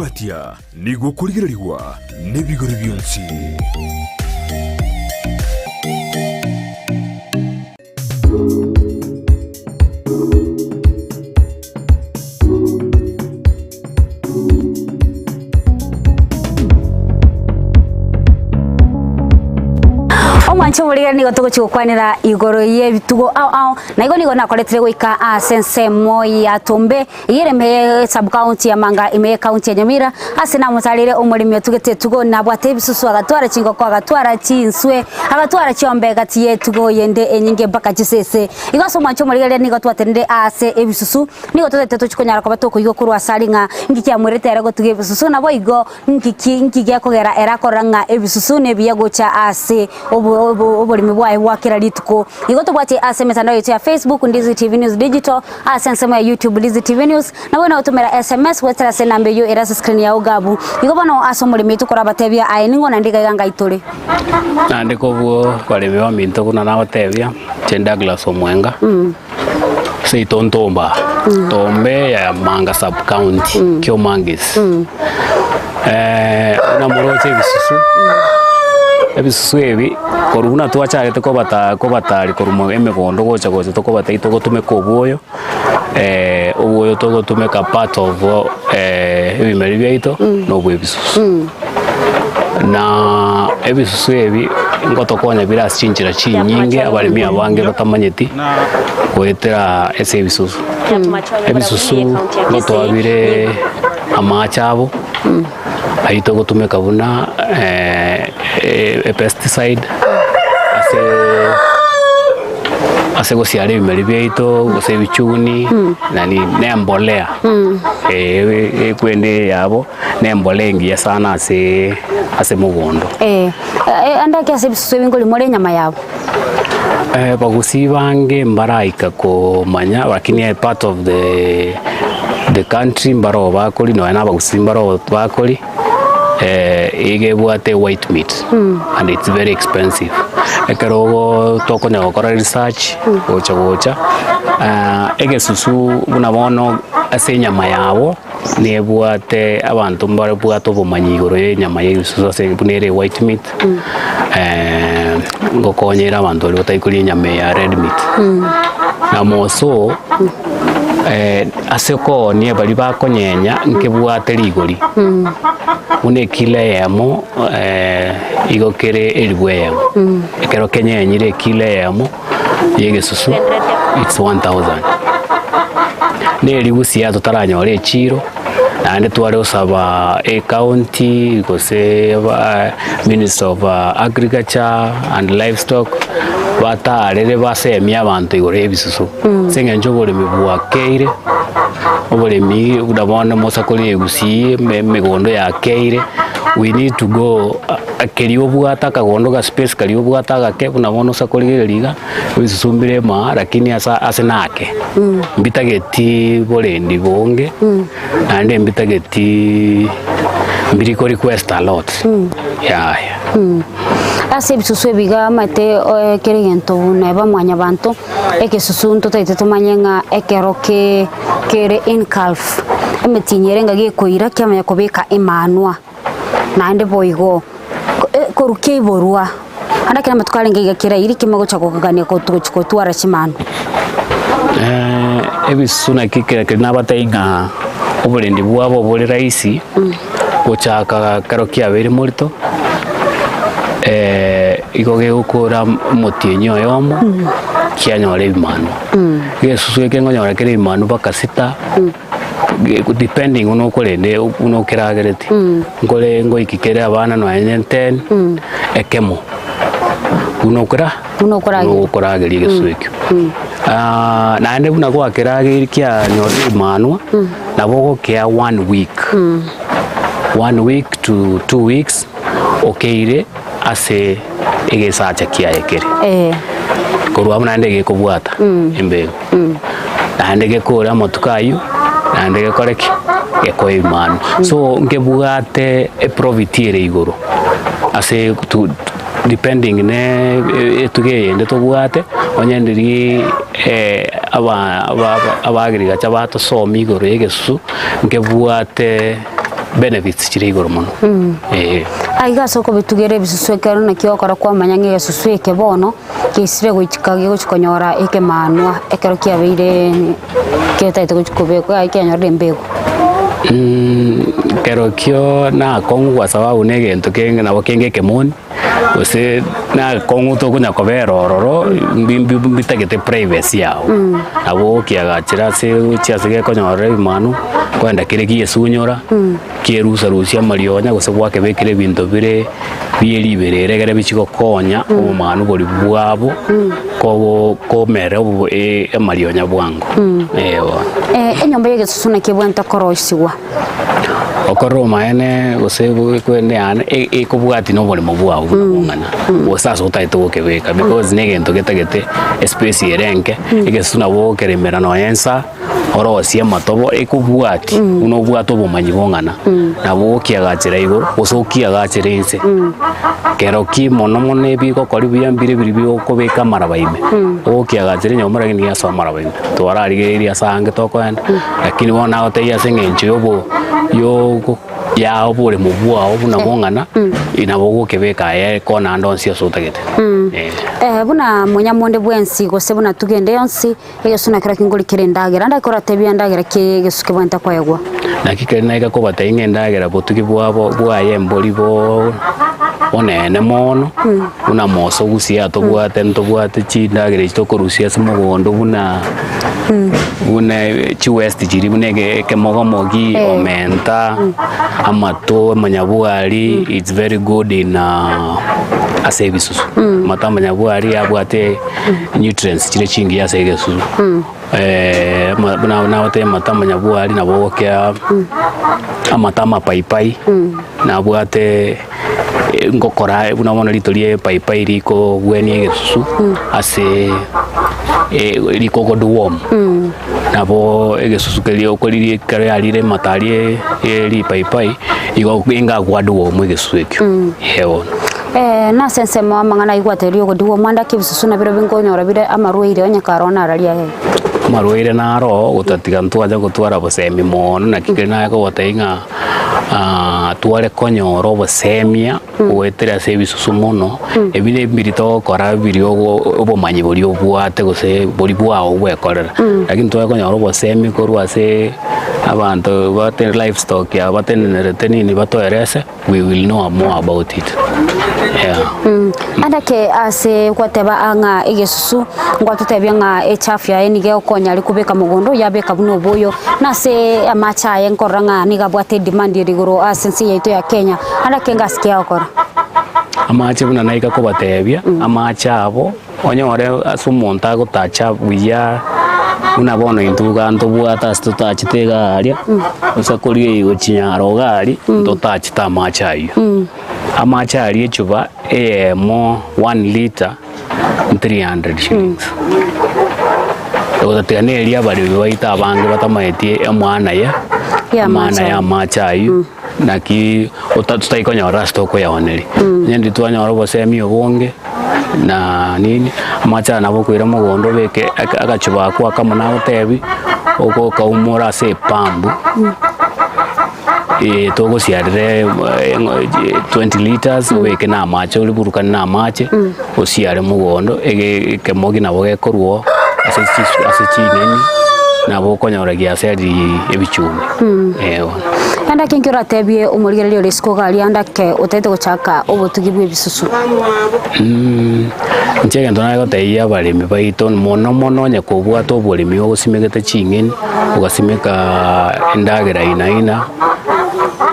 atia nigo kurigirigwa n'ibigori byonsi. Mwancho muliga nigo tuguchukwanira igoro ye bitugo Aoao na igo nigo nakoretire guika sense moi ya Tumbe igire me sub county ya Manga ime county ya Nyamira asina mutarire umurimi otugete tugo nabwate bisusu agatwara chingo kwa agatwara chinswe agatwara chiombe gatiye tugo yende enyinge mpaka chisese igo mwancho muliga nigo twatende ase ebisusu nigo tutete tuchikonyara kwa batoko igo kurwa saringa ngiki amurete era gotuge bisusu nabo igo ngiki yakogera era koranga ebisusu ne biyagocha ase Oboremi bwae bwakira lituko igo tubwate ase mitandao yetu ya Facebook Ndizi TV News Digital ase nsemo ya YouTube Ndizi TV News na wena utumira SMS wetera se nambe yo era screen ya ugabu igo bano aso mulimi tukora batebya ayiningo na ndiga ganga itore andiko bwo balimi ba minto kuna na batebya chenda glass omwenga sei tontomba Tombe ya Manga sub county kyo mangis na moroche bisusu ebisusu ebi koruna twachagete ko batari korumo emegondo gocha to batai to gotume ko buoyo obuoyo to gotume ka part of ebimeri byaito no bwebisusu na ebisusu ebi ngotokonya bira chinjira chinyinge abalimi abange batamanyeti kwetera ese ebisusu ngotwabire amachabo aito gotumeka buna pesticide ase gosiare bimeri byaito gose bichuni nani nembolea kwende yabo nembolea ngiya sana ase mugondo andake ase bisusu bingoli more nyama yabo Gusii bange mbaraika ko manya lakini part of the country mbaro bakoli no ana Gusii mbaro bakoli igebwate white meat and it's very expensive ekero tokonya gukora research gocha egesusu bunabono ase nyama yabo nebwate abantu mbare bwato bomanyigoro ye nyama yesusu ase bunere white meat ngokonyera abantu bari batayikuri nyama ya red meat na moso aseko nie bali bakonyenya nkebwate ligori une kile yamo igokere elibwe ekero kenyenyire kile yamo yegesusu it's 1000 ne Gusii ya tutaranyore chiro ande tware osaba county gose Minister of Agriculture and Livestock batarere basemya abantu igore ebisusu senge njoboremi bwakeire oboremi udabona mosakoli Gusii megondo ya keire we need to go akeriyo bwata kagondo ga space kariyo bwata gake unabona osakoli liga bisusumbire ma lakini asa nake mbitageti borendi bonge ande mbitageti mbiriko request a lot ase bisusu biga mate kerigento na bamwanya bantu ekisusu ntotaite tumanyenga ekeroke kere in calf emetinyere ngage koira kyamanya kubika imanwa nande boigo koruke iborua anda kina matukale ngege kira iri kimago chakokagane ko tuko twara chimano ebisusu na kikira kina batainga oburendi bwabo bole raisi gochaka karokia abere morito igoge gukura mutinyo yomo kianyore imano yesusu ekengonyora kire imano bakasita depending unokorende unokiragereti ngore ngoikikere abana no 10 ekemo unokorageri gesuikyo naende buna gwakirageri kia nyore imano nabo kia 1 week to 2 weeks okeire ase egesacha kia ekere korwa mnande gekobwata embego nande gekora motukayu nande gekoreki ekoimano so ngebugate profitiere igoro ase depending ne etugeyende tobwate onyendiri abagiriga chabato somi igoro egesusu ngebwate benefits chiri iguru muno aiga soko bitugere bisusu ekero na kiokora kwa manyang'e gasusu ekebono kisire gochikonyora ekemanwa ekero kiabeire kiotaite gochikobeko aikenyorire mbego kero kio na kongu kwa sababu negento kenge nabo kenge kemoni ose na kongu to kunya kobera ororo mbitagete privacy yao abo kiagachira se chiasege konyora imanu kwenda kire kiesunyora kierusa rusia marionya gose gwake bekire bintu bire bieri berere gere bichiko konya omanu boli bwabo ko mere obo marionya bwango enyomba yegesusu na kibwenta koroisiwa okoro maene gose kwende ane ekobwati no boli mobwa ngana osasa utaito kebeka because negento getagete space yerenke egesuna bo keremera no yensa orosia matobo ekobwati uno bwato bomanyi bongana nabo kiagachira igoro osokia gachira inse kero ki mono mone biko kori biyambire biri okobeka marabaime okiagachira nyomara gini ya so marabaime twararigeria sange tokwenda lakini bona oteya sengencho yobo yo ya obore mubwa obuna bongana inabo kebeka ye kona ndonsi osotagete buna munyamonde bwensi gose buna tugende yonsi egesuna kira kingoli kirendagera ndakora tebia ndagera kegesuke bwanta kwayegwa nakikere naika ko batainge ndagera botuki bwabo bwaye mbolibo onene mono una moso Gusii atobwate ntobwate chindagera chitokorusia simogondo buna chi west chiri bunege kemogomogi omenta amato manyabwari it's very good in a services mata manyabwari abwate nutrients chire chingi ya services na wote mata manyabwari na bokya amata mapaipai na abwate ngokora bunabona litolie paipai riko bweni egesusu ase riko godwom nabo egesusu kelio koliri kare alire matalie eri paipai igo inga gwadwo mwegesusu ekyo hewo na sense mangana igwaterio godwo mwanda kibisusu na biro bingonyora bire amaruire onyakarona aralia he maruire naro utatiga ntwaja gutwara bosemi mono na kikena ko watainga tuare konyoro bosemia wetera sebisusu mono ebile mbirito kora birio obomanyi boli obwate gose boli bwao bwekorera lakini tuare konyoro bosemi korwase abantu bate livestock ya batenerete nini batoerese we will know more about it andake ase kwateba anga egesusu ngwatutebya nga echafya enige okonya likubeka mugondo yabeka buno boyo nase amacha yenkoranga niga bwate demand rigoro asensi yaito ya Kenya andake ngasikia okora amacha buna naika ko batebya amacha abo onyore asumonta gutacha buya una bono intuga ntobwata stotachitega aria usakoriye gochinyaro gari ndotachita amacha iyo amacha ari echuba mo 1 liter 300 shillings otatene eria bari baita abange batamaetie emwana ya amacha iyo naki otatutaikonyora stoko ya oneri nyendi twanyora bosemi obonge na nini amacha nabo kwira mugondo beke agachuba kwa kamana otebi oko kaumora se pambu togo siarire 20 liters weke na amache uliburuka na amache osiare mugondo kemogi nabo gekorwo ase neni nabo konyora giaseri ebichumi anda kinkira tebie umurigererio risko gali anda ke utete guchaka obutugibwe bisusu nchege ndona go teia barimi baito mono nyakobwa to burimi ogusimegete chingeni ugasimeka endagera ina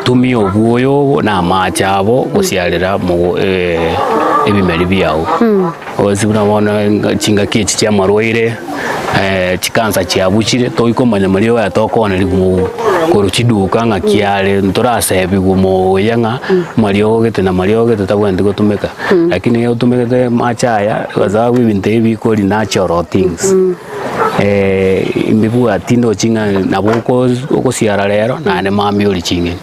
tumi obuyo na machabo gusiarira mu ebimeri byao ozibuna bona chinga kichi cha marwaire chikansa chiabuchire toikomanya mario ya tokone limu koruchiduka nga kiale ntorase bigumo yanga mario gete na mario gete tabwende gotumeka lakini yo tumekete machaya wazawi binte bikori natural things imbibu atindo chinga naboko okosiara lero na ne mami oli chinge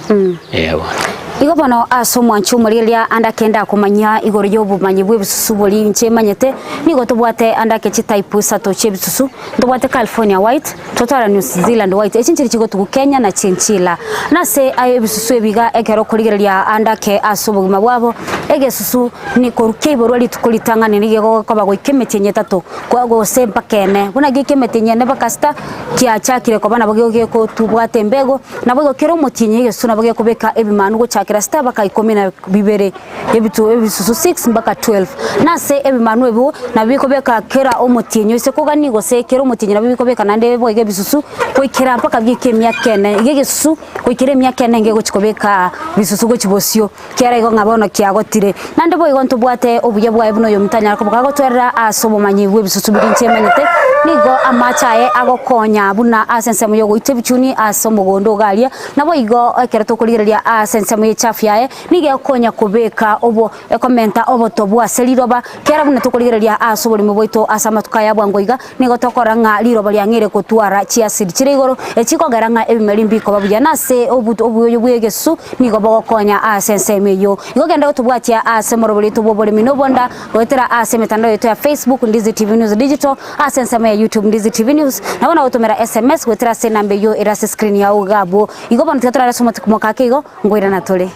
igo bono asomwa nchumuriria anda kenda kumanya igoro yobumanyi bwe bisusu boli nche manyete nigo tobwate anda ke type sato che bisusu tobwate California white totara New Zealand white echinchiri chigo tuku Kenya na chinchila nase ayo bisusu ebiga ekero kurigeria anda ke asobugima bwabo ege susu ni koruke iboro litukulitanga nige go koba go ikemeti nyetato kwa go sempa kene buna gikemeti nyene bakasta kia chakire ko bana bagyo ko tubwate mbego na bagyo kero mutinye yesu na bagyo kubeka ebimanu go chakira sta baka 12 ebisusu 6 mpaka 12 nase ebimanu ebu na biko beka kera omutinye se ko gani go se kero mutinye na biko beka nande bo ege bisusu ko ikera mpaka gikemya kene ige susu ko ikere mya kene ngego chikobeka bisusu go chibosio kera igo ngabono kiagotire nande bo igonto bwate obuye bwa ebuno yo mutanya ko bakago twerera asobo manyi bwe bisusu birinche manyete nigo amachae agokonya buna asense mu yogo itebichuni asomo gondo galia nabo igo ekera to kurigeria asense mu chafyae nige akonya kubeka obo ekomenta obo tobwa seliroba kera buna to kurigeria asobo limo boito asama tukaya bwangoiga nigo tokora nga liroba lyangire kotwara chiasiri chirigoro echiko garanga ebimeri mbiko babuya nase obu yo bwegesu nigo bagokonya asense meyo igo genda otubwatia asemoro boli Oboremi no bonda wetera asemetando yetu ya Facebook Ndizi TV News Digital asense ya YouTube Ndizi TV News na wana utomera SMS wetera se nambe yo erase screen ya ugabo igo bana tetara rasoma tukumoka kego ngoira natole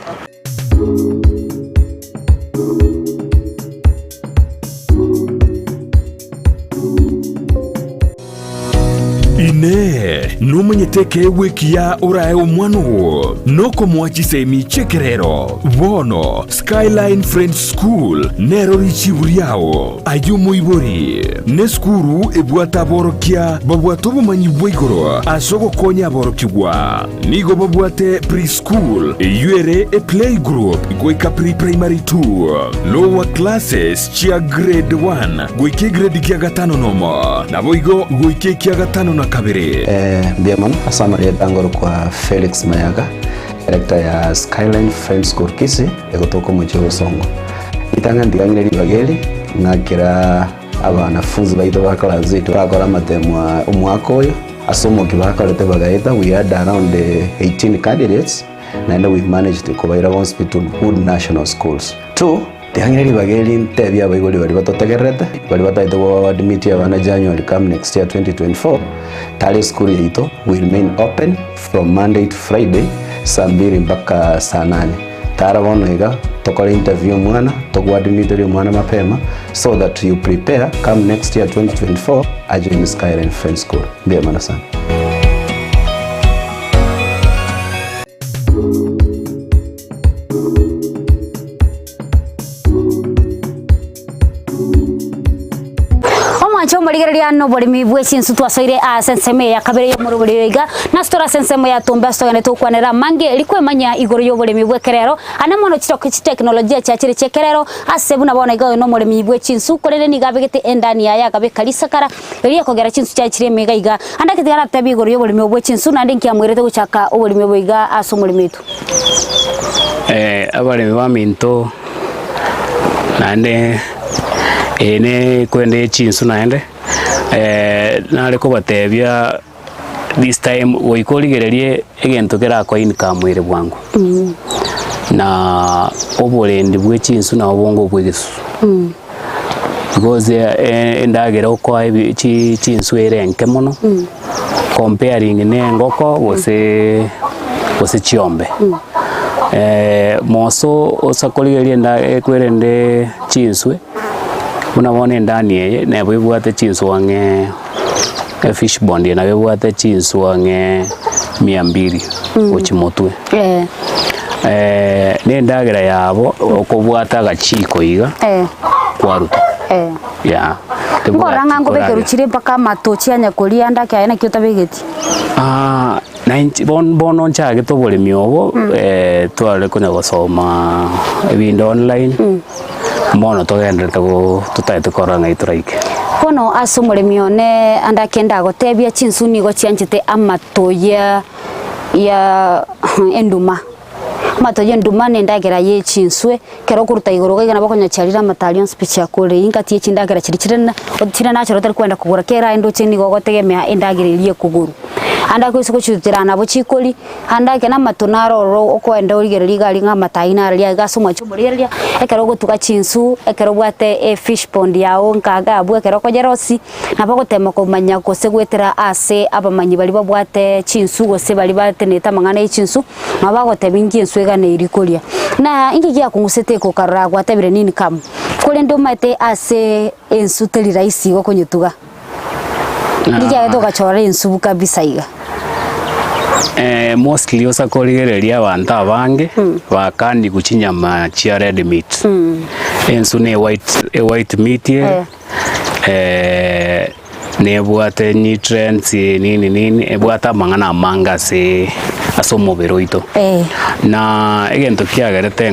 ine numanyeteke wekia urae omwana uwo noko mwachisemi chekerero bono Skyline Friends School nero richiburiao ayumu ibori ne skuru ebwata borokia babwato bumanyi bwigoro asogo konya borokigwa nigo babwate preschool yuere a playgroup goika primary 2 lower classes chia grade 1 goike grade kia gatano nomo nabo igo goike kia gatano na kabiri biaman asama ya tangoro kwa Felix Mayaga director ya Skyline Friends School Kisii egotoko mucho songo itanga ndigangire bageli nakira abanafunzi baito bakala zitu bakora matemwa umwaka oyo asomo kibakalete bagaita we had around 18 candidates and we've managed to cover hospital good national schools. 2 Tihangiri bageli ntebya bayigoli bali batotegerete bali bataito admit abana January come next year 2024 tali school yito will remain open from Monday to Friday saa 2 mpaka saa 8 tara bonoiga tokora interview mwana tokwadmit mwana mapema so that you prepare come next year 2024 ajoin Skyline Friends School bia mana sana. Marigaria no Oboremi bwechi nsutu asoire asenseme ya kabere yo muruburiga na stora senseme ya tumba stogane to kwanera mange likwe manya igoro yo Oboremi bwekerero anamono chiro kichi teknolojia cha chiri chekerero asebu na bona igayo no Oboremi bwechi nsu korere ni gabegete endani ya gabe kalisakara eliya kogera chinsu cha chiri mega iga andake tigara tabi igoro yo Oboremi bwechi nsu na ndinki amwirete guchaka Oboremi bwiga asumurimitu abaremi baminto nande ene kwende chinsu naende nare ko batebya this time woikorigererie egento kera ko income ire bwangu na oborendi bwe chinsu na obongo bwegesu because endagera ko ibi chinsu ere enkemono comparing ne ngoko wose chiombe moso osakorigerie nda kwerende chinswe unabona ndani yeye na bwibwate chinsu wange fish bond na bwibwate chinsu wange 200 ochimotwe ne ndagera yabo okobwata gachiko iga kwaruta ya ngoranga ngobeke ruchire mpaka matochi anya kolia ndake ayana kyota begeti bono nchage to Oboremi obo twale kunya gusoma ebindo online mono togende tutaite koranga itraike kono asumuremi one andakenda gotebia chinsu nigo chianchite amatoya ya enduma matoya enduma nendagera ye chinswe kero kuruta igoro gana bakonya charira matalion speech yakore ingati chindagera chirikirana otira nacho rotari kwenda kugura kera endo chini gogotegemea endagiririe kuguru anda kwisuko chutirana bochikoli anda kena matunaro ro okwenda origereria gari nga mataina ria gasoma chubureria ekero gotuka chinsu ekero bwate fish pond yao nkaga abwe ekero kojerosi nabo gotema kumanya gose gwetera ase abamanyi bali babwate chinsu gose bali bateneta mangana y'ichinsu mabagoteba ingi ensu egane irikoria na ingi gia kungusete ko karra gwatebire nini kam kole ndo mate ase ensu teri raisi go konyutuga ngiya to gachora ensu kabisa iga mostly osakorigereria abantu abange bakandi guchinyama chia red meat ensu ne white meat ne bwate nutrients nini ebwata mangana manga se asomo beroito na egento kiagerete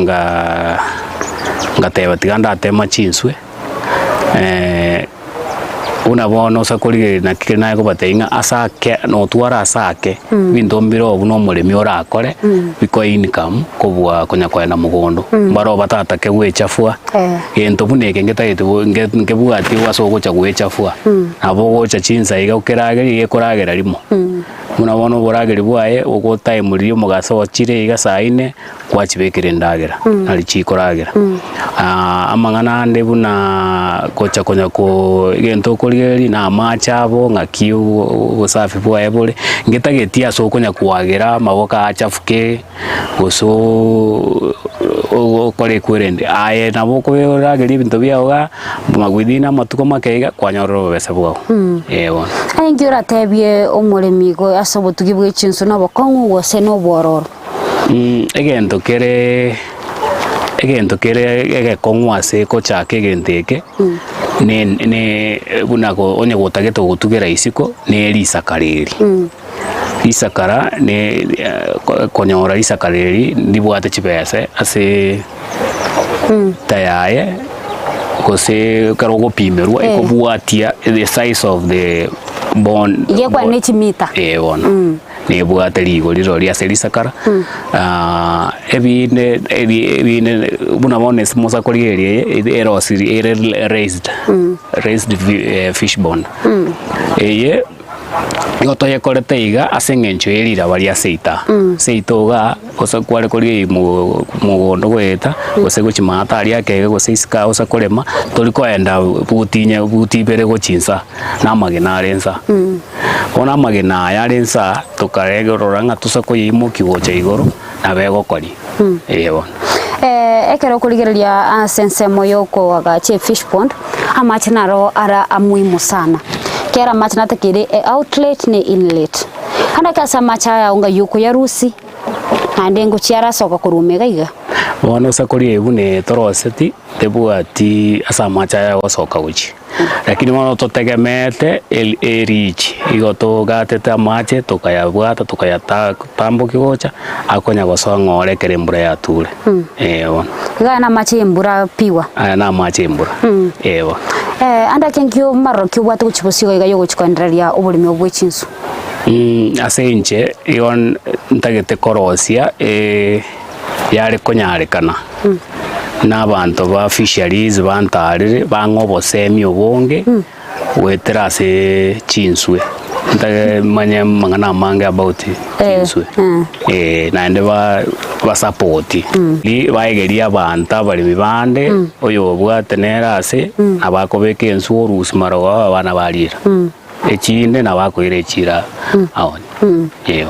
ngateba tiganda tema chinswe una bono osakorigereria na kina gobateinga asake no twara asake binto mbiro obu no murimi orakore biko income kobwa konya kwenda mugondo baro batata ke gwechafua gento buneke ngetaito ngebwati waso gocha gwechafua abo gocha chinsa iga ukerageri ekoragera rimo muna bono borageri bwaye ugo time rio mugaso ochire iga saine kwachibekere ndagera ali chikoragera amangana nde buna gocha konya ko gento korigereria na machabo ngakiu gosafi bwaye bore ngetagetia so konya kwagera maboka achafuke goso okore kwerende aye nabo koyorageri binto byaoga magwidina matuko makeiga kwanyororo besa bwao ewa aingira tebie omuremigo asobotugibwe chinsu nabo kongu gose no bororo egento kere ege kongwase ko chake genteke ne bunako onye gotageto gotugera isiko ne risakareri isakara ne konyora isakareri ndibwate chibese ase tayaye kose karogo pimerwa ekobwatia the size of the bone yekwa ne chimita wona ne bwate ligo liro ria serisakara ebine buna bone smosa korigereria erosiri raised fish bone eye yoto yekorete iga asengencho erira bari aseita seitoga osakware kori mugondo gweta gose guchimata ari akege gose iska osakorema toliko enda butibere gochinsa na magena arensa ona magena yarensa tukaregororanga tusakoyimo kigocha igoro na bego kori eyo ekero kurigereria sense moyoko aga che fish pond amachinaro ara amuhimu sana kera machina takire outlet ne inlet handa kasa macha ya unga yuko ya rusi ande nguchiara soka kurumega iga wono sakori ebune toroseti tebuati asa macha ya gosoka uchi lakini wono totegemete erich igoto gatete mache tukayabwata tukayatamba kigocha akonya gosongore kerembura ya tule wono gana mache embura piwa na mache embura ewa anda kenkyo maro kyubwata kuchibosigo iga yogo chikondraria oburimi obwechinsu asenche igon ntagete korosia yare konyarekana n'abantu ba fisheries bantarire bangobosemi obonge wetera ase chinswe ntagemanya mangana mange about chinswe naende ba support li baegeria abantu bali bibande oyo bwatenera ase abakobeka ensu orusi maroga abana barira echinde nabakoire echira awoni yeyo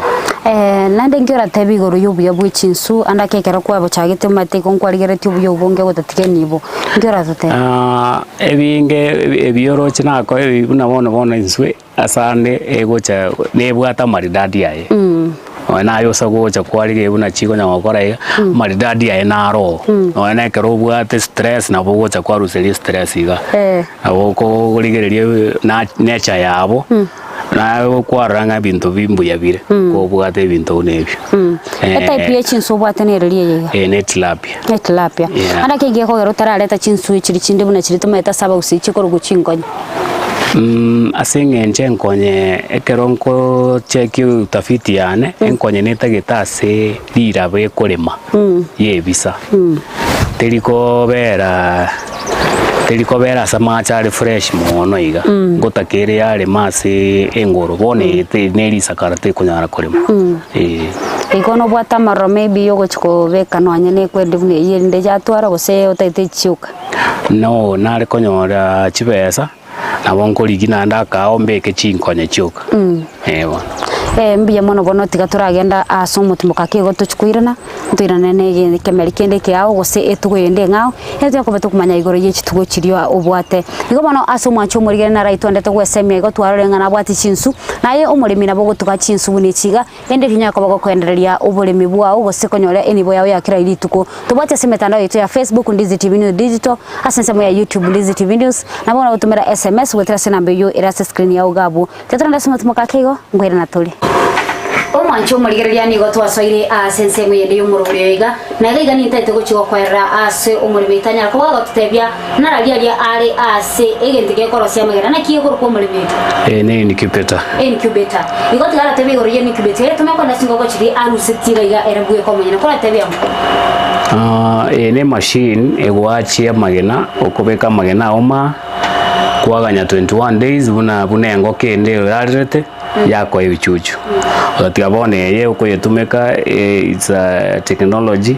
nande ngiora tebigoro yobuya bwichinsu anda kekera kwabo chagite mate konkwarigereti obuyo bonge gotatike nibo ngiora tote ebinge ebioro chinako ebuna bona inswe asande egocha nebwata maridadi yae na yosa gocha kwarige buna chiko nya gokora maridadi yae naro na kero bwate stress na bogocha kwaruseri stress iga aboko gorigereria na nature yabo na kwaranga bintu bimbuya bire ko bwate bintu nebyo type ya chinsu bwate nererie ye ne tilapia anda kege ko gero tarareta chinsu chiri chinde buna chiri tumeta saba usichi ko ruguchingonya asengenche nkonye ekeronko cheki utafiti yane enkonye netagitase rira bekorema ye bisa teriko bera teri kobera sama chari fresh mono iga ngotakere yale mase engoro bone te neri sakarate kunyara kurima ikono bwata maro maybe yogo chiko beka no anyane kwende bune yende jatwara gose otaite chiuka no nare konyora chibesa nabonko ligina ndaka ombeke chinkonya chiuka ewa mbiya mono bono tiga turagenda asomo tumuka kigo tuchukwirana twirana ne kemeri kende kiao gose etugwende ngao eto yakobeto kumanya igoro yechi tugochirio obwate igo bono asomo acho murigere na right onde tugwesemia igo twarorengana na bwati chinsu naye omurimi nabo gotuga chinsu bune chiga ende hinya kobago kwendereria oburimi bwao gose konyora enibo yao yakira irituko tubwate semetandao yetu ya Facebook Ndizi TV News Digital asensemo ya YouTube Ndizi TV News na bono utumira SMS wetera senambe yo erase screen ya ugabu tetranda somo tumuka kigo ngwira na tuli Omancho murigereria ni gotwa soire sense mwende yumururiga na iga ni ntete guchiwa kwera ase umuribitanya ko gotutebia naragia ari ase egendige korosia magera na kiye ko umuribita ne incubator igo tigara tebe igoro ni incubator tumeko na singo gochiri arusetiga iga erabwe ko munyana ko tebia ne machine egwachia magena okobeka magena oma kwaganya 21 days buna engo kende yarete yako ebichuchu otigabone ye ukoyetumeka it's a technology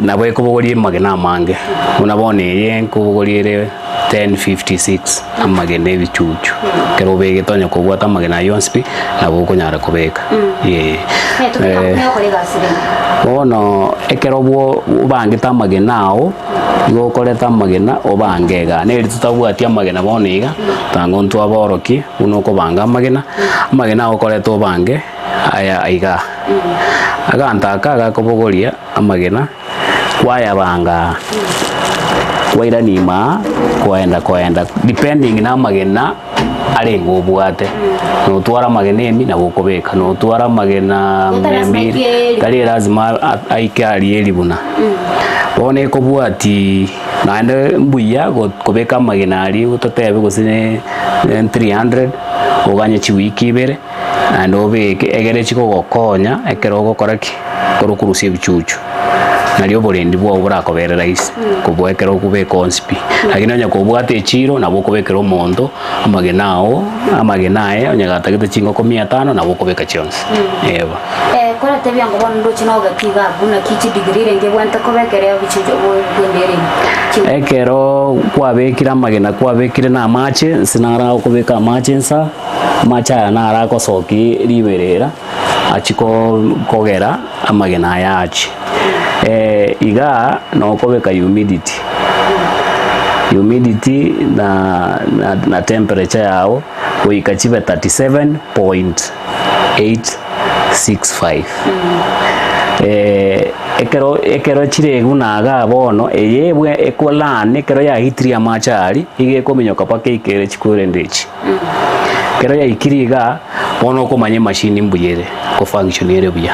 nabo ekobogorie magena mange unabone ye nkobogoriere 1056 amagena ebichuchu kero bege tonyo kobwata magena yonspi nabo konyara kobeka bono ekerobwo ubangita magenao igo koreta magena obangega ne tutabwatia magena boniga tango ntu aboroki uno kobanga magena okoreta obange aya aiga aganta kaga kobogoria amagena kwaya banga kwaira nima kwenda depending na magena ari ngobwate no twara magena emi na gukobeka no twara magena mbiri kali lazima aikari elibuna bone kobwati nande mbuya gokobeka magena ari utotebe gusine 300 oganye chiwiki ibere ando beke egere chiko gokonya ekero gokoraki korukurusia bichuchu nalio borendi bwo burakoberera isi kubwekero kubeka onspi lakini onya kubwate chiro na bokobekera omondo amagenae onya gatagete chingo ko 500 na bokobeka chionse eba kora tebia ngo bono ndochino gatiga buna kichi degree renge bwanta kobekera bichuchu bwendere ekero kwabekira magena kwabekire na mache sinara okobeka mache nsa macha na ara kosoki riberera achiko kogera amagena yachi iga no kobeka humidity na temperature yao uikachive 37.865 ekero chiregu naga bono eyebwe ekolane ekero ya hitria machari ige kominyoka pake ikere chikure ndechi kero ya ikiriga bono komanye machine mbuyere ko function yere buya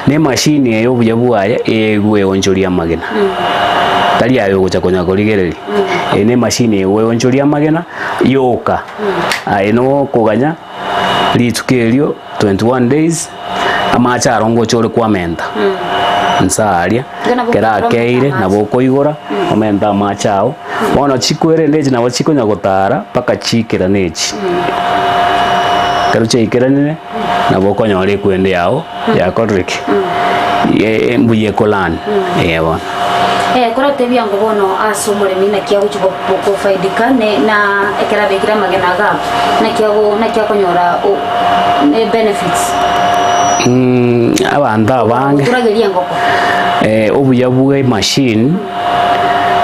ne machine eyo buya buaya egwe onjoria magena tali ayo gocha konya koligereri ne machine egwe onjoria magena yoka eno koganya litukelio 21 days amacha arongo chore kwa menta nsaria kera keire nabo koigora omenta machao bono chikwere ndeji nabo chikonya gotara paka chikera nechi karuche ikerane nabo konya ore kwende yao ya kodrik mbuye kolan ewa kora tebia ngo bono asumurimi na kiago chiko faidika ne na ekera bekira magena ga na kiago konyora benefits abanda bange turageria ngoko obuya bwe machine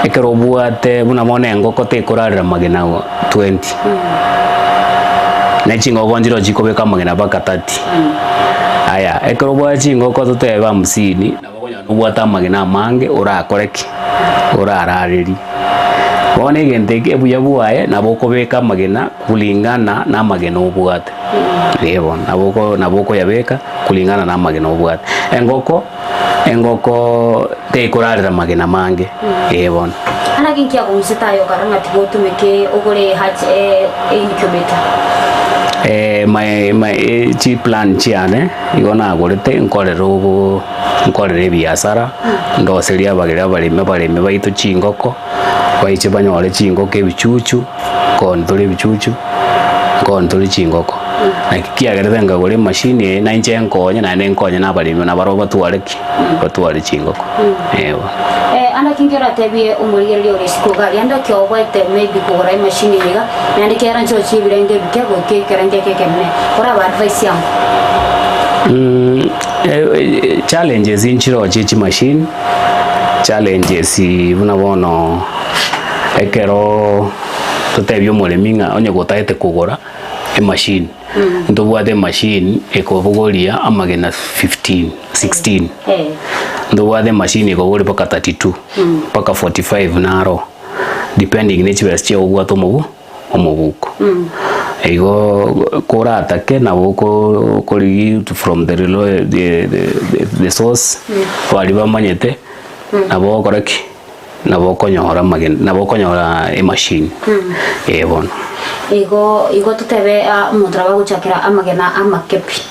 ekero bwate buna mone ngoko te korarira magena 20 na chingo gonjiro chikobeka magena baka 30 aya ekero bwa chingo ko tuteba 50 na bagonya nubwata magena mange urakoreki urarariri bone gente ebuya bwaye nabo kobeka magena kulingana na magena obwate lebo naboko yabeka kulingana na magena obwate engoko te kurarira magena mange ebon ana kinkia kumsitayo karanga tigotumeke ogore incubator my chi plan chiane igona gorete nkorere biashara ndoseria bagira barime baitu chingoko baiche banyore chingoko ebichuchu kontore bichuchu kontore chingoko nakiagerete ngagore machine na inche nkonye na nkonye na barime na baro batware chingoko ana kingira tebie umurigeri ore sikuga yanda kyo gwete maybe kugura machine yiga nandi kera ncho chibirenge bikego kekerenge kekemne ora ba advice yangu challenges inchiro chichi machine challenges buna bono ekero tutebyo muleminga onye gotaete kugura machine ndobwate machine ekobugoria amagena 15 16 ndobwate machine ekogori paka 32 paka 45 naro depending nechibes che ogwato omubuko ego kora atake na boko kori from the source wali bamanyete nabo koraki nabo konyora magena nabo konyora machine bono Igo tutebe mudraba guchakira amagena amakepi.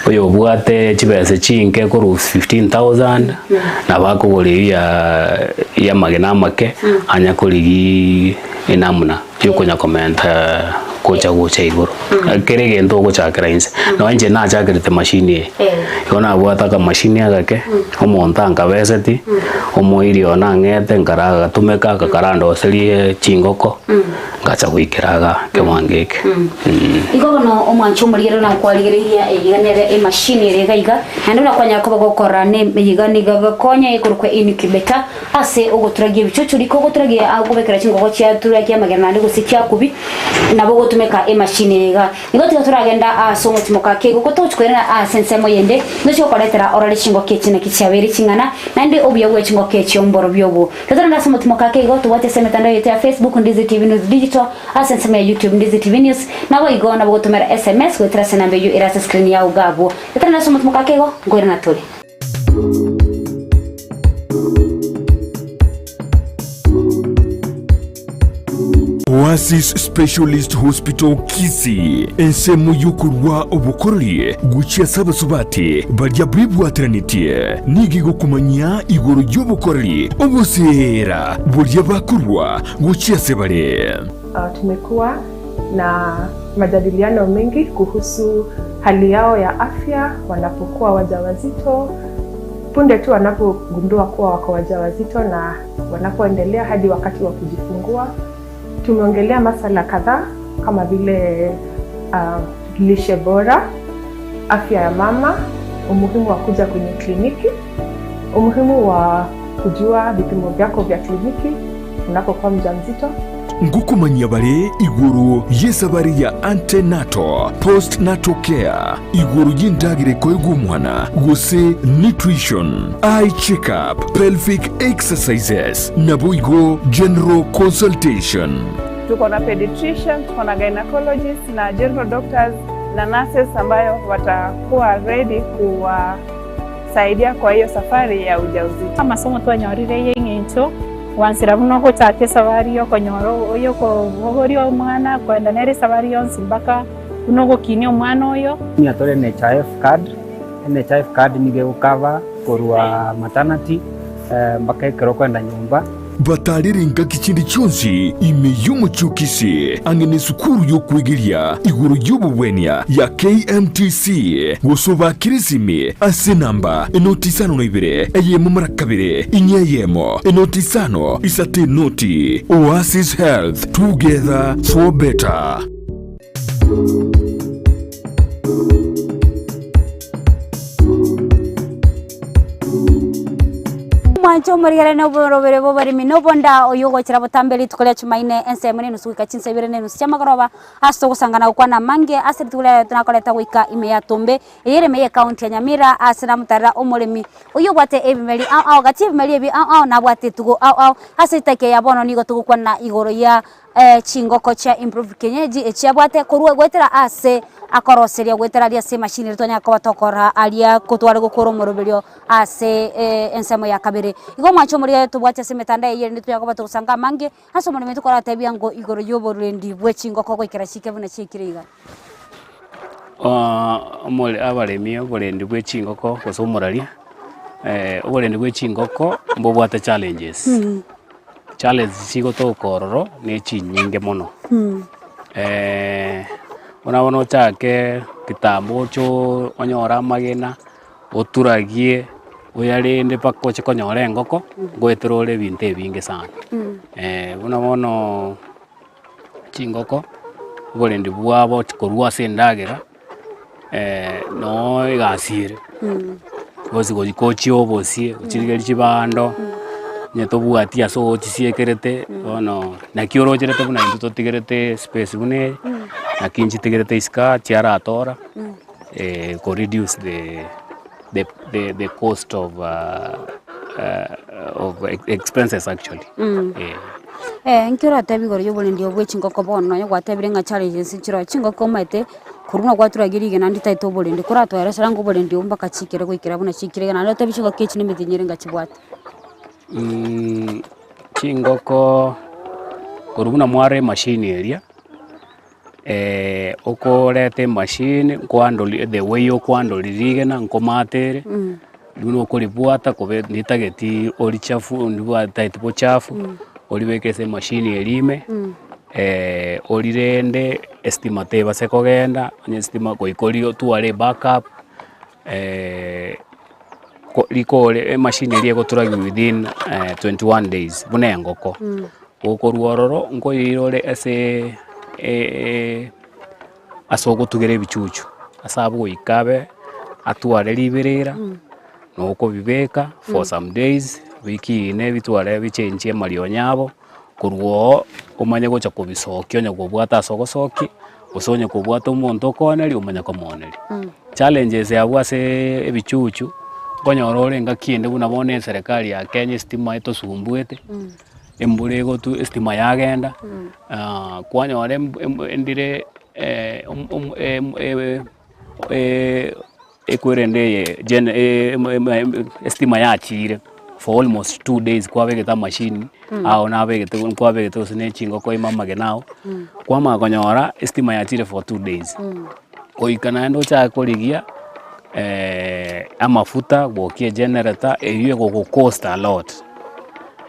Oyo bwate chibese chinke kuru 15,000 na bakuguri ya magena make anya kuri inamuna yukonya comment gocha iguru kerege ndo gochakira inse no nje na chakirite machine yona bwata ka machine agake omonta ngabeseti omoiri ona ngete ngaraga tumeka kakarando serie chingoko ngacha gwikiraga kemangeke igo no omwancho murigero na kwaligeria iganere machine regaiga nando na kwanya ko gukora ne yigani gakonya ikurukwe incubator ase ogoturagie bicucu riko goturagia agobekera chingoko cia turagia magana ndi gusikia kubi nabo tumeka machine rega nigo turagenda somo timoka kego gotochwerera sensemo yende nicho koretera orali chingo kechine kicyaberi chingana nandi obya gwe chingo kechyo mboro byobo tutara somo timoka kego tuwate semetanda yetu ya Facebook Ndizi TV News Digital sensemo ya YouTube Ndizi TV News nawo igo nabo gotumera SMS gwetera senambe yu irasa screen ya ugabo tutara somo timoka kego ngwera naturi Oasis Specialist Hospital Kisii ensemu yukurwa obukoroli guchia sabasubati barya bwibwatanitie nigigo kumanya igoro y'obukoroli obusera burya bakurwa guchia sebare. Tumekuwa na majadiliano mengi kuhusu hali yao ya afya wanapokuwa wajawazito, punde tu wanapogundua kuwa wako wajawazito na wanapoendelea hadi wakati wa kujifungua. Tumeongelea masala kadhaa kama vile lishe bora, afya ya mama, umuhimu wa kuja kwenye kliniki, umuhimu wa kujua vipimo vyako vya kliniki unapokuwa mjamzito. Ngukumanya bare iguru yesabari ya antenatal postnatal care iguru yindagire koegumwana guse nutrition eye checkup pelvic exercises nabuigo general consultation. Tuko na pediatrician, tuko na gynecologist na general doctors na nurses ambayo watakuwa ready kuwasaidia kwa hiyo safari ya ujauzito. Masomo twanyorire yengecho wansira buno ko tate sabari yo konyoro oyo ko gogori omwana kwenda nere sabari yonsi mpaka buno go kinyo omwana oyo ni atore NHIF card nige ukava korwa maternity mpaka ikero kwenda nyumba batariringa kikindi cyonzi imeyumucyukisi angene sukuru yo kwigiria iguru y'ububwenya ya KMTC gusoba kirizimi asenamba enotisano noibere eyemo marakabire inyeyemo enotisano isate noti. Oasis Health, together for better. Mwancho murigere no borobere bo bari minobonda oyogo kira botambeli tukole chumaine ensemene nusuka chinsebire ne nusyama goroba asto gusangana kwa na mange asiri tukole tunakoleta wika ime ya tombe yere meye county ya Nyamira asira mutara omolemi oyobwate ebimeli Aoao gati ebimeli ebi Aoao na bwate tugo Aoao asitake ya bono nigo tugukwa na igoro ya chingoko cha improve kenyeji echiabwate kurwe gwetera ase akoroseria gwetera ria se machine ritonya kwa tokora alia kutware gukoro moroberio ase ensemo ya kabere igo mwacho muri tubwate se metanda yere nitu yakaba tusanga mange aso muri metu kora tebia ngo igoro yobo rendi bwe chingoko kwa kirashike buna chikiriga abaremi oborendi bwe chingoko gose omoraria oborendi bwe chingoko mbobwate challenges challenges chigotoka ororo ne chinyinge mono ona ochake kitambo cho onyora amagena oturagie oyarende paka oche konyora engoko goeterore ebinto ebinge sana bono chingoko oborendi bwabo korwa ase endagera no igasire bosi goikochi obosie ochirigeri chibando nyetobwati ase ochisiekerete bono naki orocherete buna into totigerete space bune naki nchitigerete iska chiaratora co reduce the cost of expenses actually nkira tabi goro yoborendi obwe chingoko bono yo gwatabire nga challenges chiro chingoko maite kuruna gwaturagirige nandi taito oborendi kuratwara sarango oborendi ombaka chikere goikira buna chikire na tabi chingoko kechi nimitinyere nga chibwate chingoko korubuna mware machine area okorete machine kwandoli the way okwandolirige na nkomatere duno okoribwata kobe nitageti ori chafu ndibwata itipo chafu oribekese machine erime orirende estimate base kogenda estima koikori tuare backup likore machine eri egoturagi within 21 days buna engoko okorwororo nkoirore ase asogotugere ebichuchu asabo goikabe atware libirira nokobibeka for some days wiki ine bitware bichenchie marionyabo kurwo omanye gocha kobisokia onya kobwata asogosoki osonye kobwata omonto okoneri omanya komoneri challenges yabwa ase ebichuchu konyora orenga kiende buna bone serikali ya Kenya stima etosumbuete embure gotu estima yagenda kwanyora endire ekwerende estima yachire for almost 2 days kwabegeta machine ao nabegete kwabegete osine chingoko imamage nao kwama konyora estima yachire for 2 days oikana endo cha korigia amafuta gwokie generator eyo go cost a lot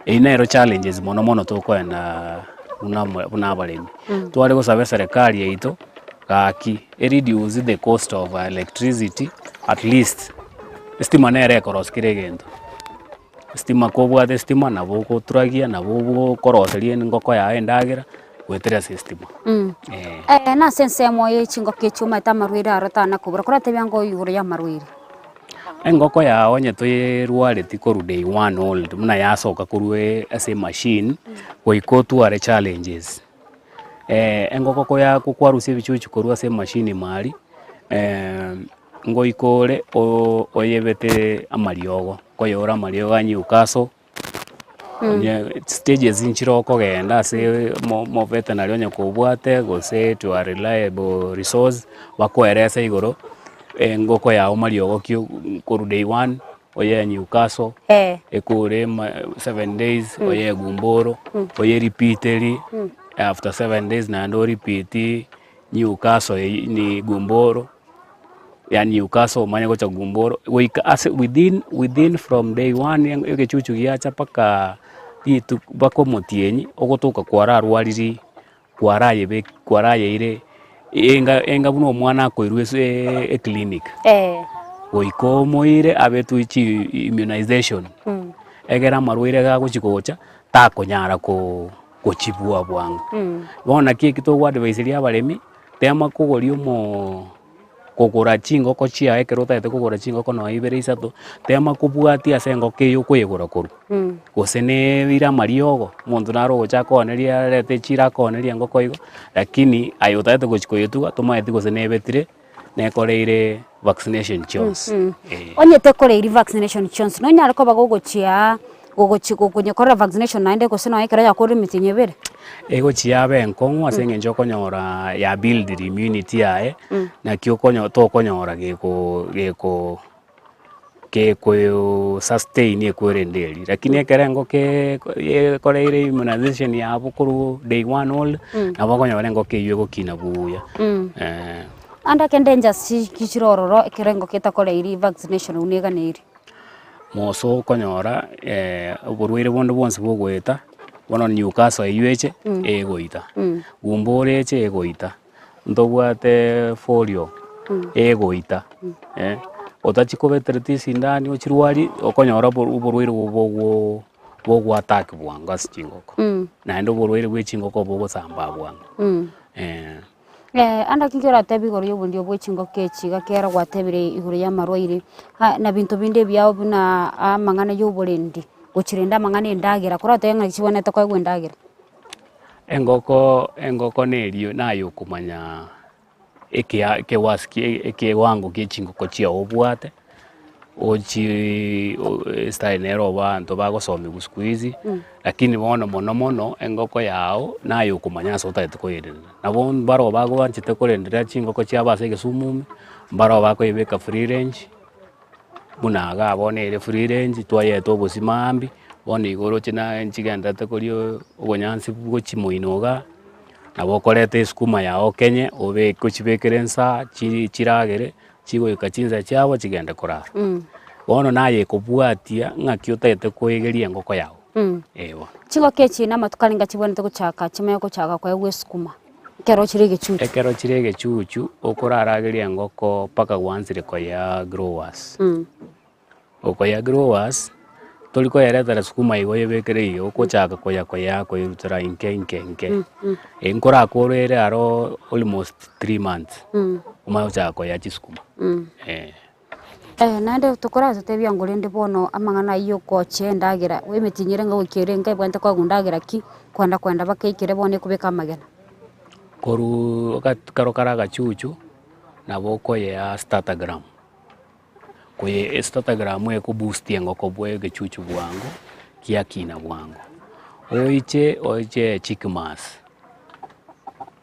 inero challenges mono tokwenda buna abaremi tware gosabe serikali yaito gaki reduce the cost of electricity at least estima nere koroskire gento estima kobwate estima nabo goturagia nabo koroserie ngoko ya endagira gwetera system na sense moye chingoko echuma tamarwira arotana kubura kurate byango yuro ya marwira engoko yao nyetoirware tikoru day 1 old muna yasoka kurwe ase machine goikotware challenges engoko koya kukwarusia bichuchu korwa ase machine mari ngoikore oyebete amariogo koyora amariogo anyukaso stages inchiro kogenda ase mo veterinary onye kobwate gose to a reliable resource bakoeresa igoro engoko yao mariogo kyo koru day 1 oye Newcastle ekure 7 days oye Gumboro oye repeatedly after 7 days na ndo repeat Newcastle ni Gumboro ya Newcastle manya gocha Gumboro within from day 1 egechuchu giacha paka itu bako motienyi ogotoka kwararwariri kwaraye ire enga buno mwana akoirwe clinic goiko moire abetu ichi immunization egera marwire ga gochikocha takonyara gochibua bwangu bona kito wa advice ria baremi tema kugori omo kugura chingoko chia ekerota ete kugura chingoko no ibere isato tema kubwati ase ngoko yo kwigura koru gosene bira mariogo muntu naro gocha koneria rete chira koneria ngoko igo lakini ayota ete gochikoyetuga tomaeti gosene betire nekoreire vaccination chons onyete koreire vaccination chons no nyara ko bagogochia gogochikokonyekora vaccination naende gose no ekera yakore mitinyebere ego chiabe enkongu ase ngenjo konyora ya build immunity yae na kyo konyora geko sustain ekwerenderi lakini ekerengo koreire immunization ya bukuru day 1 old na bakonyora ngo keywe gokina buya anda kendenja si kichirororo ekerengo ketakore iri vaccination uneganiri moso konyora oborwaire bondo bonse bogweta bono Newcastle yueche egoita gumboreche egoita ntobwate folio egoita otachikobetereti sindani ochirwari okonyora oborwaire bogo attack bwango asingoko naende oborwaire bwe chingoko bogosamba bwango anda kingora tebi goro yobundi obwechingo kechiga kera gwatebire iguru ya marwaire na bintu binde byao buna amangana yoburendi gochirenda amangana endagera kurate nga kibonete kwa gwendagera engoko nerio nayo kumanya eke wango kechingoko chia obwate ochi style nero bantu bagosoma guskuizi lakini bono mono engoko yao nayo kumanya sota etikoyerera nabo baro bago banchite korendera chingoko chia base gesumume baro bako ibeka free range bunaga bonere free range twayeto bosimambi bone igoro china enchigenda tekorio obonyansi bwochimoinoga nabo korete skuma yao kenye obe kochibekerensa chiragere chigoika chinza chabo chigenda korara bono naye kubwatia ng'aki otete koegeria engoko yao ewa chingo kechi na matukalinga chibonete gochaka chimaya gochaka kwa gwesukuma kero chirege chuchu ekero chirege chuchu okorarageria engoko paka gwansire koya growers okoya growers toliko yeretera sukuma igo yebekere iyo okochaka koya koirutira inke enkora akorere aro almost 3 months umayo chaka koya chisukuma nande tukora tutebya ngorende bono amangana iyo koche ndagira wemetinyire ngo kirenga bwente kwa gundagira ki kwenda bakeikire bone kubeka amagena koru karokaraga chuchu nabo koya startagram koye startagram eko boost engoko bwege chuchu bwango kiakina bwango oiche chickmas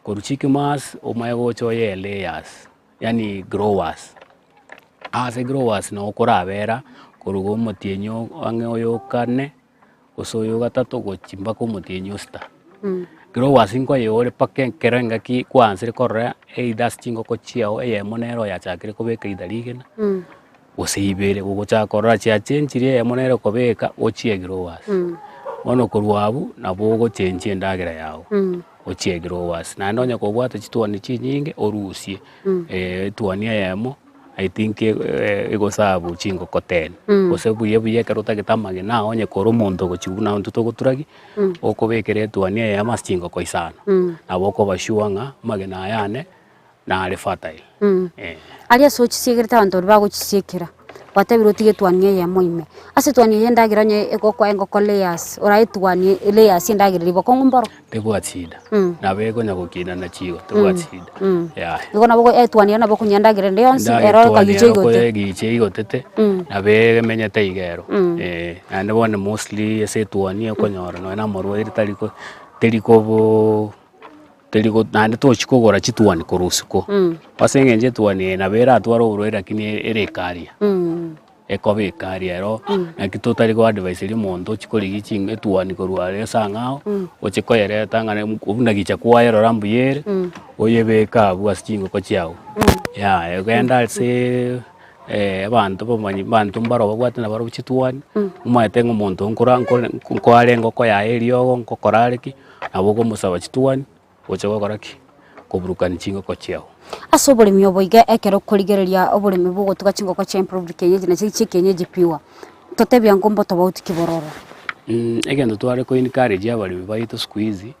koru chickmas omayo choye layers yani growers ase growers no korabera korugo motienyo ange oyo kane osoyo gatatu gochimba ko motienyo sta growers inko yore pake kerenga ki kwansire korra either chingo ko chiao monero ya chakire kobeka idarigena osibere gocha korra chia chenchire monero kobeka ochie growers ono korwabu nabo gochenchie ndagera yao ochie growers na ndonya kobwata chitwani chinyinge orusie tuania yemo I think egosabu chingo koten osebu yebuye karota getamage na onye koro mondo gochibuna ontuto goturagi okobekere tuania ya masingo koisana naboko bashuanga magena yane na ale fertile alia sochi sigereta bantu bagochisekera watabiro tige tuania ya moime ase tuania yendagira nye egoko engoko layers ora tuania layers yendagira liboko ngomboro tebwatsida na bego nyagokina na chigo tebwatsida ya ngona boko tuania na boko nyandagira ndeyonsi ero ka gichego tete na bege menyete igero ande bone mostly ase tuania konyora no na morwaire teliko nande tochikogora chituani korusiko wasengenje tuani na bera atwaro urwera lakini erekaria ekobekaria ero na kitotari ko advice ri mondo chikori gichinge tuani korware sangao ochikoyere tangane ubuna gicha kwaero rambuyere oyebeka bwasichingo ko chiao ya egenda se abantu bomanyi bantu mbaro bagwate na baro chituani umaete ngomuntu nkoarengo ko ya eriogo nkokorareki abogo musaba chituani ochago koraki kuburukani chingo ko chiao aso oboremi oboiga ekero kurigereria oboremi bugotuga chingo ko cha improve kenyeji na chikenyeji piwa totebya ngombo tobauti kibororo egendo tware ko encourage abarimi baito squeeze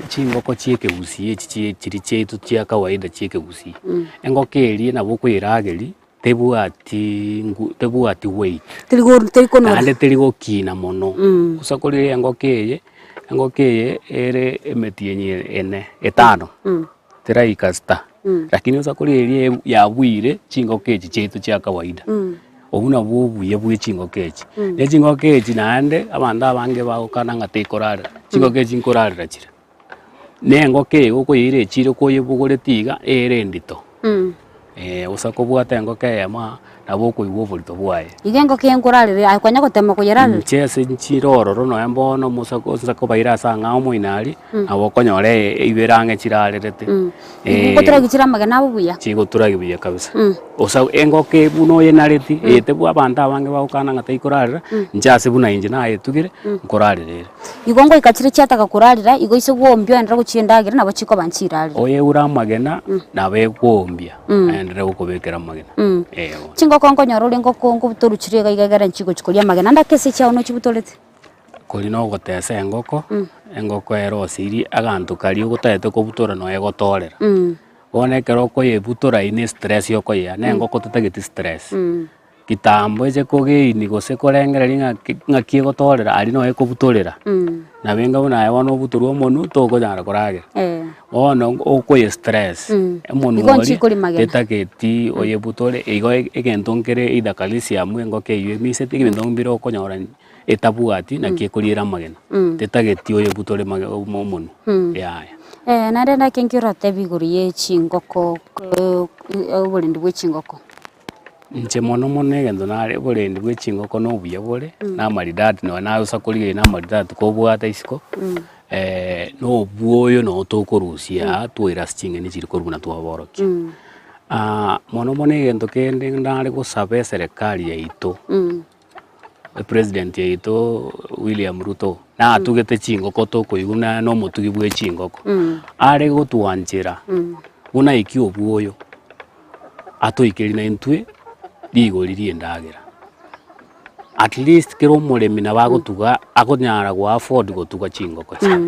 chingo ko chieke Gusii chiri chetu chia kawaida chieke Gusii engokeri na boko irageri tebuati weight teligo no ande teligo kina mono usakori engokeye ere emetienye ene etano teraika sta lakini usakori eri yabwire chingo kechi chetu chia kawaida obuna bubuye bwe chingo kechi ne chingo kechi nande abanda abange bagokana ngate korara chingo kechi nkorara chira nengoke okoyire echire koye bugore tiga ere ndito usakobwata engoke yama nabo kuigwa burito bwaye igengo kengurarire akwanya gutema kuyerarire chese nchirororo no embono musako sako baira sanga omoinari abo konyore iberange chirarerete gutura gichira magana bubuya chigotura gibuya kabisa osa engoke buno yenareti ete bwa banda abange baukana ngata ikorarira njase buna inje na etugire nkorarire igongo ikachire cyataka kurarira igo ise gwombyo endera gucyendagira nabo chiko banchirarira oye ura magena nabe gwombya endera gukobekera magena chingo kongo nyorore ngoko ngubuturuchire gaigagara nchigo chikolia magena ndakese chao no chibutorete kuri no gotesa engoko engoko erosiri agantu kari ugutete kubutura no egotorera wone kero ko yebutura ine stress yoko ya ne engoko tutagiti stress kitambo eje kogeini gose korengera ngaki gotorera ari no ekubutorera na benga una ewono buturu omonu toko jara korage ono okoye stress emonu ori tetageti oyebutore igo egentongere idakalisia mwengoke iwe mise tigibendongbiro okonyora etabuati na kiekorira magena tetageti oyebutore omonu yaya narenda kenkiro tebiguru ye chingoko oburendi bwe chingoko nche mono egento nare oburendi bwe chingoko no buya bore na maridati no na usakorire na maridati ko bwata isiko no buoyo no tokorusia twira chingeni chiri koruna twaboroki mono egento kende ndare gosabe serikali yaito president yaito William Ruto na atugete chingoko tokoiguna no mutugi bwe chingoko are gotwanjira una iki obuoyo atoikeri na intwe digoririe ndagira at least kero muremi na bagotuga akonyara gwa afford gotuga chingoko cha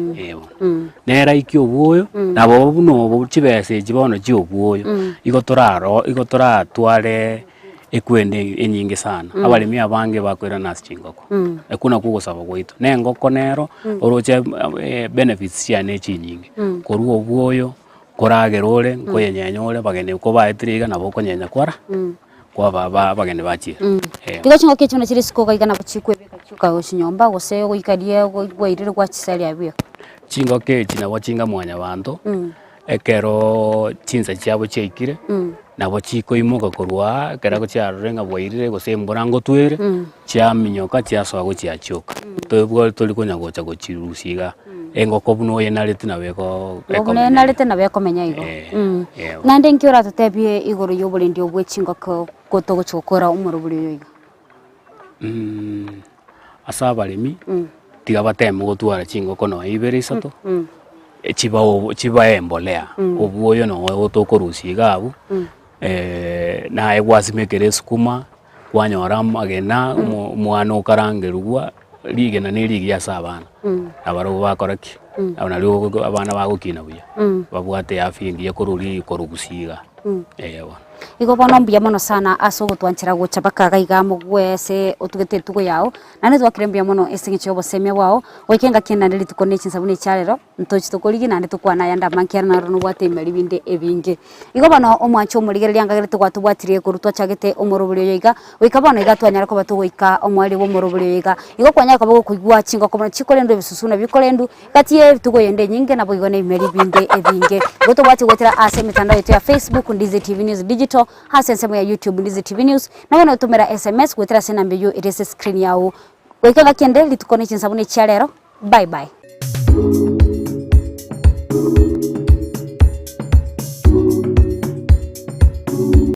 nera iki obuoyo na bo buno bo chibese chibono chi obuoyo igotora tware ekwende enyingi sana abalimi abange bakwera nas chingoko ekuna kugosaba gwitu ne ngoko nero oroche benefits cia ne chinyingi koruo obuoyo koragerore nkoyenyenyore bagene uko baetriga nabo konyenya kwara kwa baba bagene bachira tiga chingo kecho na chiri siko gaigana buchikwebeka chuka oshinyomba gose goikarie gwairire kwa chisali abio chingo kechi nabo chinga mwanya bantu ekero chinsa chiabo cheikire nabo chiko imoka korwa kera ko chiarenga bwairire gose mborango twere chia minyoka chia swago chia choka tobwo toli konya gocha gochirusiga engoko buno yenarete nabeko ekome narete nabeko menya igo nande nkiora tutebie igoro yoburendi obwe chingoko gotogo chokora umuro buri yoiga asabalimi tiga batemo gotwara chingoko no ibere isato chiba embolea obuoyo no otokorusiga abu na egwasimekere sukuma kwanyora magena mwana okarangerugwa ligena ne ligi ya sabana abaro bakoraki abana ryo abana bagukina buya babwate afindi yakoruri korugusiga ewa igo bono mbuya mono sana aso gutwanchira gocha bakaga igamo gwese otugete tugo yao nane twakirembia mono esingicho bosemia wao wekenga kinandiri tukonnection sabuni charero ntochi tukoligi nane tukwana yanda mankera na rono bwate meribinde ebinge igo bono omwancho murigereria ngagere twatubwatirie kurutwa chagete omorobulyo yiga wikabona igatwanyara ko batugoika omwari wo morobulyo yiga igo kwanya ko kuigwa chingo ko chikolendo bisusuna bikolendu katie tugo yende nyinge na boigone meribinde ebinge gotobwati gotera ase mitandao yetu ya Facebook Ndizi TV News Digital hasensemo ya YouTube Ndizi TV News na wana utumira SMS gwetera sena mbeyo irese screen yao wekaga kende litukonnection sabuni cha lero bye bye.